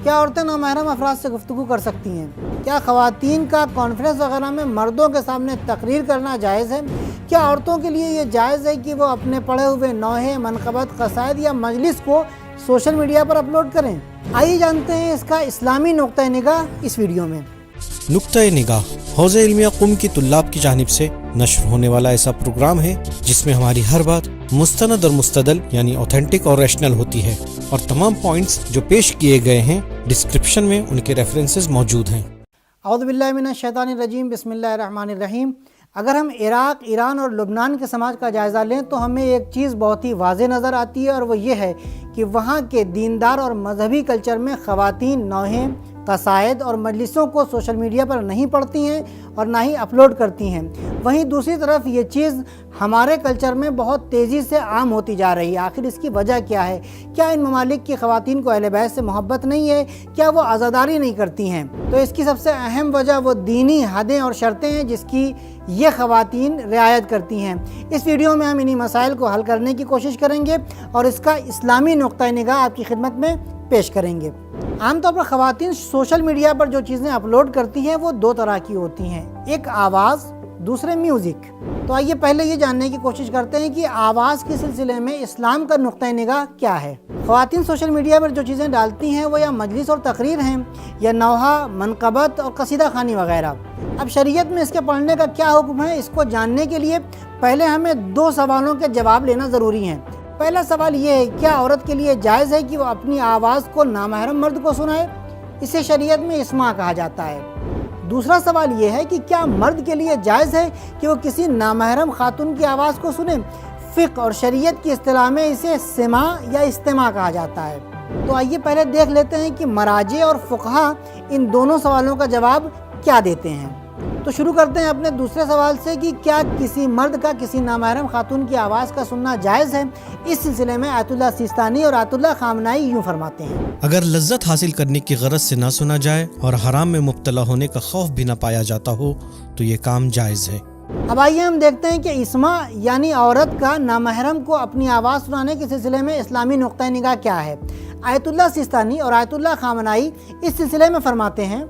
کیا عورتیں نامحرم افراد سے گفتگو کر سکتی ہیں؟ کیا خواتین کا کانفرنس وغیرہ میں مردوں کے سامنے تقریر کرنا جائز ہے؟ کیا عورتوں کے لیے یہ جائز ہے کہ وہ اپنے پڑھے ہوئے نوحے، منقبت، قصائد یا مجلس کو سوشل میڈیا پر اپلوڈ کریں؟ آئیے جانتے ہیں اس کا اسلامی نقطہ نگاہ اس ویڈیو میں۔ نقطہ نگاہ حوزہ علمیہ قم کی طلاب کی جانب سے نشر ہونے والا ایسا پروگرام ہے جس میں ہماری ہر بات مستند اور مستدل یعنی اوتھینٹک اور ریشنل ہوتی ہے، اور تمام پوائنٹس جو پیش کیے گئے ہیں ڈسکرپشن میں ان کے ریفرنسز موجود ہیں۔ اعوذ باللہ من الشیطان الرجیم، بسم اللہ الرحمن الرحیم۔ اگر ہم عراق، ایران اور لبنان کے سماج کا جائزہ لیں تو ہمیں ایک چیز بہت ہی واضح نظر آتی ہے، اور وہ یہ ہے کہ وہاں کے دیندار اور مذہبی کلچر میں خواتین نوحے، قصائد اور مجلسوں کو سوشل میڈیا پر نہیں پڑھتی ہیں اور نہ ہی اپلوڈ کرتی ہیں۔ وہیں دوسری طرف یہ چیز ہمارے کلچر میں بہت تیزی سے عام ہوتی جا رہی ہے۔ آخر اس کی وجہ کیا ہے؟ کیا ان ممالک کی خواتین کو اہل بیت سے محبت نہیں ہے؟ کیا وہ عزاداری نہیں کرتی ہیں؟ تو اس کی سب سے اہم وجہ وہ دینی حدیں اور شرطیں ہیں جس کی یہ خواتین رعایت کرتی ہیں۔ اس ویڈیو میں ہم انہی مسائل کو حل کرنے کی کوشش کریں گے اور اس کا اسلامی نقطہ نگاہ آپ کی خدمت میں پیش کریں گے۔ عام طور پر خواتین سوشل میڈیا پر جو چیزیں اپلوڈ کرتی ہیں وہ دو طرح کی ہوتی ہیں، ایک آواز، دوسرے میوزک۔ تو آئیے پہلے یہ جاننے کی کوشش کرتے ہیں کہ آواز کے سلسلے میں اسلام کا نقطہ نگاہ کیا ہے۔ خواتین سوشل میڈیا پر جو چیزیں ڈالتی ہیں وہ یا مجلس اور تقریر ہیں یا نوحہ، منقبت اور قصیدہ خوانی وغیرہ۔ اب شریعت میں اس کے پڑھنے کا کیا حکم ہے، اس کو جاننے کے لیے پہلے ہمیں دو سوالوں کے جواب لینا ضروری ہیں۔ پہلا سوال یہ ہے، کیا عورت کے لیے جائز ہے کہ وہ اپنی آواز کو نامحرم مرد کو سنائے؟ اسے شریعت میں اسماع کہا جاتا ہے۔ دوسرا سوال یہ ہے کہ کیا مرد کے لیے جائز ہے کہ وہ کسی نامحرم خاتون کی آواز کو سنے؟ فقہ اور شریعت کی اصطلاح میں اسے سماع یا استماع کہا جاتا ہے۔ تو آئیے پہلے دیکھ لیتے ہیں کہ مراجع اور فقہا ان دونوں سوالوں کا جواب کیا دیتے ہیں۔ تو شروع کرتے ہیں اپنے دوسرے سوال سے کہ کیا کسی مرد کا کسی نامحرم خاتون کی آواز کا سننا جائز ہے؟ اس سلسلے میں آیت اللہ سیستانی اور آیت اللہ خامنائی یوں فرماتے ہیں، اگر لذت حاصل کرنے کی غرض سے نہ سنا جائے اور حرام میں مبتلا ہونے کا خوف بھی نہ پایا جاتا ہو تو یہ کام جائز ہے۔ اب آئیے ہم دیکھتے ہیں کہ اسماع یعنی عورت کا نامحرم کو اپنی آواز سنانے کے سلسلے میں اسلامی نقطہ نگاہ کیا ہے۔ آیت اللہ سیستانی اور آیت اللہ خامنائی اس سلسلے میں فرماتے ہیں،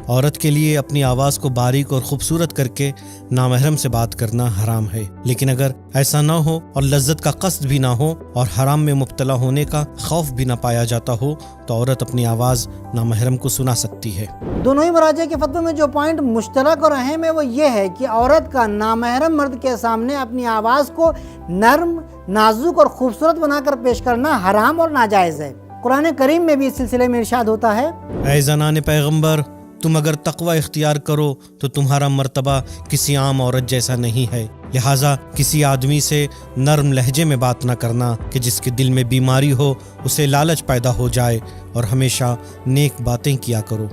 عورت کے لیے اپنی آواز کو باریک اور خوبصورت کر کے نامحرم سے بات کرنا حرام ہے، لیکن اگر ایسا نہ ہو اور لذت کا قصد بھی نہ ہو اور حرام میں مبتلا ہونے کا خوف بھی نہ پایا جاتا ہو تو عورت اپنی آواز نامحرم کو سنا سکتی ہے۔ دونوں ہی مراجع کے فتوے میں جو پوائنٹ مشترک اور اہم ہے وہ یہ ہے کہ عورت کا نامحرم مرد کے سامنے اپنی آواز کو نرم، نازک اور خوبصورت بنا کر پیش کرنا حرام اور ناجائز ہے۔ قرآن کریم میں بھی اس سلسلے میں ارشاد ہوتا ہے، اے زنان پیغمبر، تم اگر تقوی اختیار کرو تو تمہارا مرتبہ کسی عام عورت جیسا نہیں ہے، لہٰذا کسی آدمی سے نرم لہجے میں بات نہ کرنا کہ جس کے دل میں بیماری ہو، اسے لالچ پیدا ہو جائے، اور ہمیشہ نیک باتیں کیا کرو۔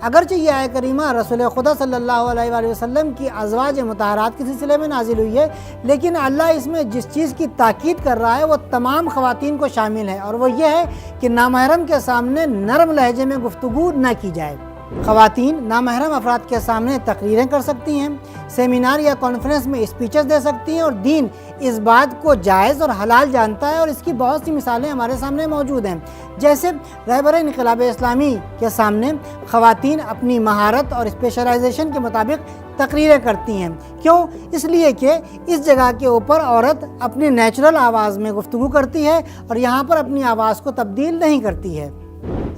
اگرچہ یہ آیت کریمہ رسول خدا صلی اللہ علیہ وآلہ وسلم کی ازواج مطہرات کے سلسلے میں نازل ہوئی ہے، لیکن اللہ اس میں جس چیز کی تاکید کر رہا ہے وہ تمام خواتین کو شامل ہے، اور وہ یہ ہے کہ نامحرم کے سامنے نرم لہجے میں گفتگو نہ کی جائے۔ خواتین نامحرم افراد کے سامنے تقریریں کر سکتی ہیں، سیمینار یا کانفرنس میں اسپیچز دے سکتی ہیں، اور دین اس بات کو جائز اور حلال جانتا ہے، اور اس کی بہت سی مثالیں ہمارے سامنے موجود ہیں۔ جیسے رہبر انقلاب اسلامی کے سامنے خواتین اپنی مہارت اور اسپیشلائزیشن کے مطابق تقریریں کرتی ہیں۔ کیوں؟ اس لیے کہ اس جگہ کے اوپر عورت اپنی نیچرل آواز میں گفتگو کرتی ہے اور یہاں پر اپنی آواز کو تبدیل نہیں کرتی ہے۔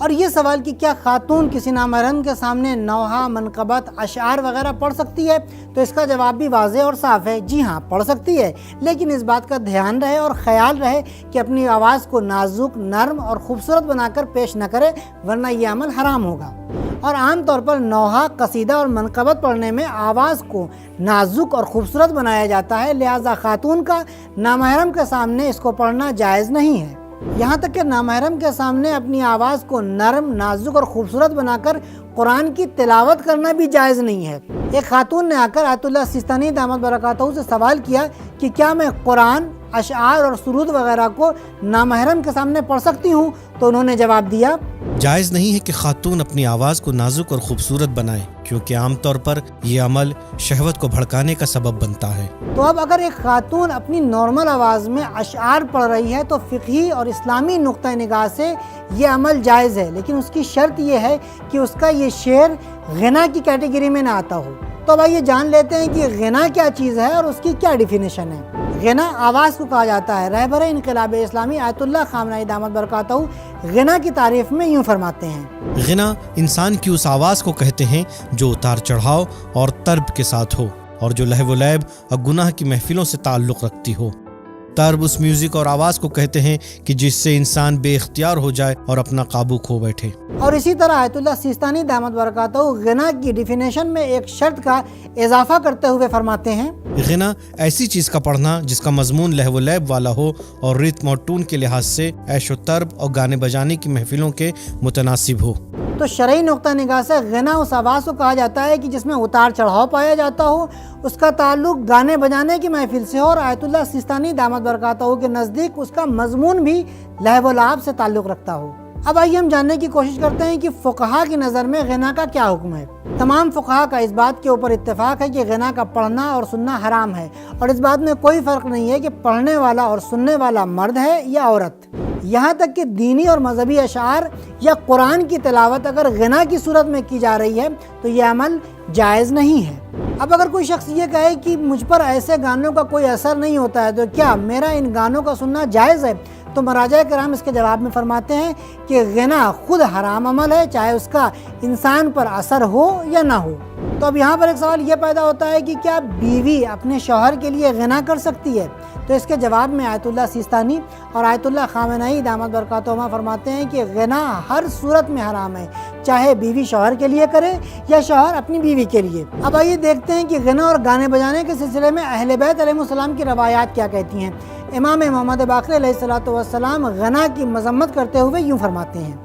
اور یہ سوال کہ کیا خاتون کسی نامحرم کے سامنے نوحہ، منقبت، اشعار وغیرہ پڑھ سکتی ہے، تو اس کا جواب بھی واضح اور صاف ہے، جی ہاں پڑھ سکتی ہے، لیکن اس بات کا دھیان رہے اور خیال رہے کہ اپنی آواز کو نازک، نرم اور خوبصورت بنا کر پیش نہ کرے، ورنہ یہ عمل حرام ہوگا۔ اور عام طور پر نوحہ، قصیدہ اور منقبت پڑھنے میں آواز کو نازک اور خوبصورت بنایا جاتا ہے، لہٰذا خاتون کا نامحرم کے سامنے اس کو پڑھنا جائز نہیں ہے۔ یہاں تک کہ نامحرم کے سامنے اپنی آواز کو نرم، نازک اور خوبصورت بنا کر قرآن کی تلاوت کرنا بھی جائز نہیں ہے۔ ایک خاتون نے آ کر آیت اللہ سیستانی دامت برکاتہ سے سوال کیا کہ کیا میں قرآن اشعار اور سرود وغیرہ کو نامحرم کے سامنے پڑھ سکتی ہوں؟ تو انہوں نے جواب دیا جائز نہیں ہے کہ خاتون اپنی آواز کو نازک اور خوبصورت بنائے، کیونکہ عام طور پر یہ عمل شہوت کو بھڑکانے کا سبب بنتا ہے۔ تو اب اگر ایک خاتون اپنی نارمل آواز میں اشعار پڑھ رہی ہے تو فقہی اور اسلامی نقطہ نگاہ سے یہ عمل جائز ہے، لیکن اس کی شرط یہ ہے کہ اس کا یہ شعر غنا کی کیٹیگری میں نہ آتا ہو۔ تو اب آئیے جان لیتے ہیں کہ غنا کیا چیز ہے اور اس کی کیا ڈیفینیشن ہے۔ غنا آواز کو کہا جاتا ہے۔ رہبر انقلاب اسلامی آیت اللہ خامنہ دامت برکاتہ غنا کی تعریف میں یوں فرماتے ہیں، غنا انسان کی اس آواز کو کہتے ہیں جو اتار چڑھاؤ اور طرب کے ساتھ ہو اور جو لہو و لیب اور گناہ کی محفلوں سے تعلق رکھتی ہو۔ طرب اس میوزک اور آواز کو کہتے ہیں کہ جس سے انسان بے اختیار ہو جائے اور اپنا قابو کھو بیٹھے۔ اور اسی طرح آیت اللہ سیستانی دامت برکاتہ غنا کی ڈیفینیشن میں ایک شرط کا اضافہ کرتے ہوئے فرماتے ہیں، غنا ایسی چیز کا پڑھنا جس کا مضمون لہو و لیب والا ہو اور ریتم اور ٹون کے لحاظ سے عیش و طرب اور گانے بجانے کی محفلوں کے متناسب ہو۔ تو شرعی نقطہ نگاہ سے غنا اس آواز کو کہا جاتا ہے کہ جس میں اتار چڑھاؤ پایا جاتا ہو، اس کا تعلق گانے بجانے کی محفل سے ہو، اور آیت اللہ سیستانی دامت برکاتہ کے نزدیک اس کا مضمون بھی لہو و لعب سے تعلق رکھتا ہو۔ اب آئیے ہم جاننے کی کوشش کرتے ہیں کہ فقہا کی نظر میں غنا کا کیا حکم ہے۔ تمام فقہا کا اس بات کے اوپر اتفاق ہے کہ غنا کا پڑھنا اور سننا حرام ہے، اور اس بات میں کوئی فرق نہیں ہے کہ پڑھنے والا اور سننے والا مرد ہے یا عورت۔ یہاں تک کہ دینی اور مذہبی اشعار یا قرآن کی تلاوت اگر غنا کی صورت میں کی جا رہی ہے تو یہ عمل جائز نہیں ہے۔ اب اگر کوئی شخص یہ کہے کہ مجھ پر ایسے گانوں کا کوئی اثر نہیں ہوتا ہے تو کیا میرا ان گانوں کا سننا جائز ہے؟ تو مراجع کرام اس کے جواب میں فرماتے ہیں کہ غنا خود حرام عمل ہے، چاہے اس کا انسان پر اثر ہو یا نہ ہو۔ تو اب یہاں پر ایک سوال یہ پیدا ہوتا ہے کہ کیا بیوی اپنے شوہر کے لیے غنا کر سکتی ہے؟ تو اس کے جواب میں آیت اللہ سیستانی اور آیت اللہ خامنہ دامت برکاتہما فرماتے ہیں کہ غنا ہر صورت میں حرام ہے، چاہے بیوی شوہر کے لیے کرے یا شوہر اپنی بیوی کے لیے۔ اب آئیے دیکھتے ہیں کہ غنا اور گانے بجانے کے سلسلے میں اہل بیت علیہ السلام کی روایات کیا کہتی ہیں۔ امام محمد باقر علیہ السلام غنا کی مذمت کرتے ہوئے یوں فرماتے ہیں،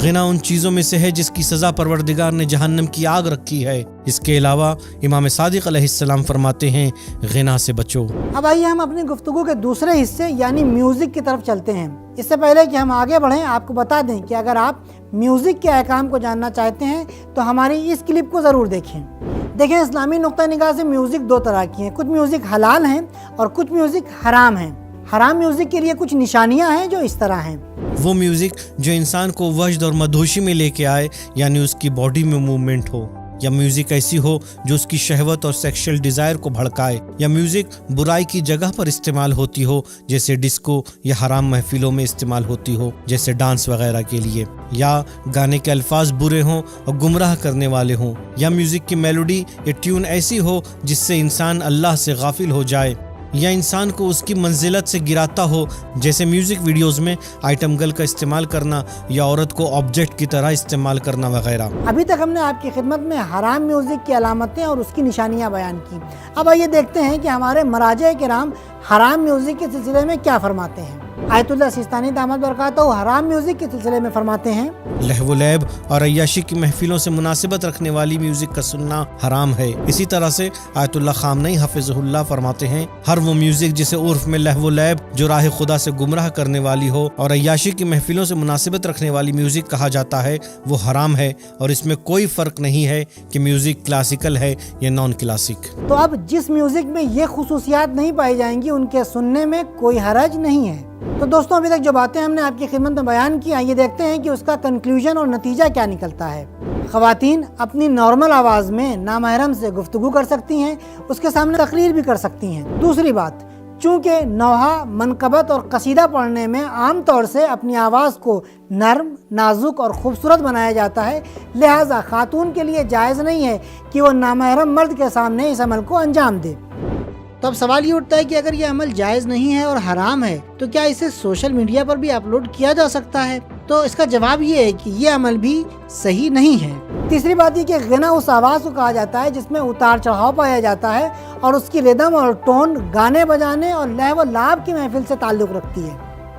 غنا ان چیزوں میں سے ہے جس کی سزا پروردگار نے جہنم کی آگ رکھی ہے۔ اس کے علاوہ امام صادق علیہ السلام فرماتے ہیں غنا سے بچو۔ اب آئیے ہم اپنی گفتگو کے دوسرے حصے یعنی میوزک کی طرف چلتے ہیں۔ اس سے پہلے کہ ہم آگے بڑھیں آپ کو بتا دیں کہ اگر آپ میوزک کے احکام کو جاننا چاہتے ہیں تو ہماری اس کلپ کو ضرور دیکھیں۔ دیکھیں، اسلامی نقطہ نگاہ سے میوزک دو طرح کی ہیں، کچھ میوزک حلال ہیں اور کچھ میوزک حرام ہیں۔ حرام میوزک کے لیے کچھ نشانیاں ہیں جو اس طرح ہیں۔ وہ میوزک جو انسان کو وجد اور مدہوشی میں لے کے آئے، یعنی اس کی باڈی میں موومنٹ ہو، یا میوزک ایسی ہو جو اس کی شہوت اور سیکشل ڈیزائر کو بھڑکائے، یا میوزک برائی کی جگہ پر استعمال ہوتی ہو جیسے ڈسکو یا حرام محفلوں میں استعمال ہوتی ہو جیسے ڈانس وغیرہ کے لیے، یا گانے کے الفاظ برے ہوں اور گمراہ کرنے والے ہوں، یا میوزک کی میلوڈی یا ٹیون ایسی ہو جس سے انسان اللہ سے غافل ہو جائے، یا انسان کو اس کی منزلت سے گراتا ہو جیسے میوزک ویڈیوز میں آئٹم گرل کا استعمال کرنا یا عورت کو آبجیکٹ کی طرح استعمال کرنا وغیرہ۔ ابھی تک ہم نے آپ کی خدمت میں حرام میوزک کی علامتیں اور اس کی نشانیاں بیان کی۔ اب آئیے دیکھتے ہیں کہ ہمارے مراجع کرام حرام میوزک کے سلسلے میں کیا فرماتے ہیں۔ آیت اللہ سیستانی دامت برکاتہ حرام میوزک کے سلسلے میں فرماتے ہیں، لہو و لیب اور عیاشی کی محفلوں سے مناسبت رکھنے والی میوزک کا سننا حرام ہے۔ اسی طرح سے آیت اللہ خامنہ حفظہ اللہ فرماتے ہیں، ہر وہ میوزک جسے عرف میں لہو و لیب جو راہ خدا سے گمراہ کرنے والی ہو اور عیاشی کی محفلوں سے مناسبت رکھنے والی میوزک کہا جاتا ہے وہ حرام ہے، اور اس میں کوئی فرق نہیں ہے کہ میوزک کلاسیکل ہے یا نان کلاسک۔ تو اب جس میوزک میں یہ خصوصیات نہیں پائی جائیں گی ان کے سننے میں کوئی حرج نہیں ہے۔ تو دوستوں، ابھی تک جو باتیں ہم نے آپ کی خدمت میں بیان کی، آئیے دیکھتے ہیں کہ اس کا کنکلوژن اور نتیجہ کیا نکلتا ہے۔ خواتین اپنی نارمل آواز میں نامحرم سے گفتگو کر سکتی ہیں، اس کے سامنے تقریر بھی کر سکتی ہیں۔ دوسری بات، چونکہ نوحہ، منقبت اور قصیدہ پڑھنے میں عام طور سے اپنی آواز کو نرم، نازک اور خوبصورت بنایا جاتا ہے، لہٰذا خاتون کے لیے جائز نہیں ہے کہ وہ نامحرم مرد کے سامنے اس عمل کو انجام دے۔ تو اب سوال یہ اٹھتا ہے کہ اگر یہ عمل جائز نہیں ہے اور حرام ہے تو کیا اسے سوشل میڈیا پر بھی اپلوڈ کیا جا سکتا ہے؟ تو اس کا جواب یہ ہے کہ یہ عمل بھی صحیح نہیں ہے۔ تیسری بات یہ کہ غنا اس آواز کو کہا جاتا ہے جس میں اتار چڑھاؤ پایا جاتا ہے اور اس کی ردم اور ٹون گانے بجانے اور لہو و لعب کی محفل سے تعلق رکھتی ہے۔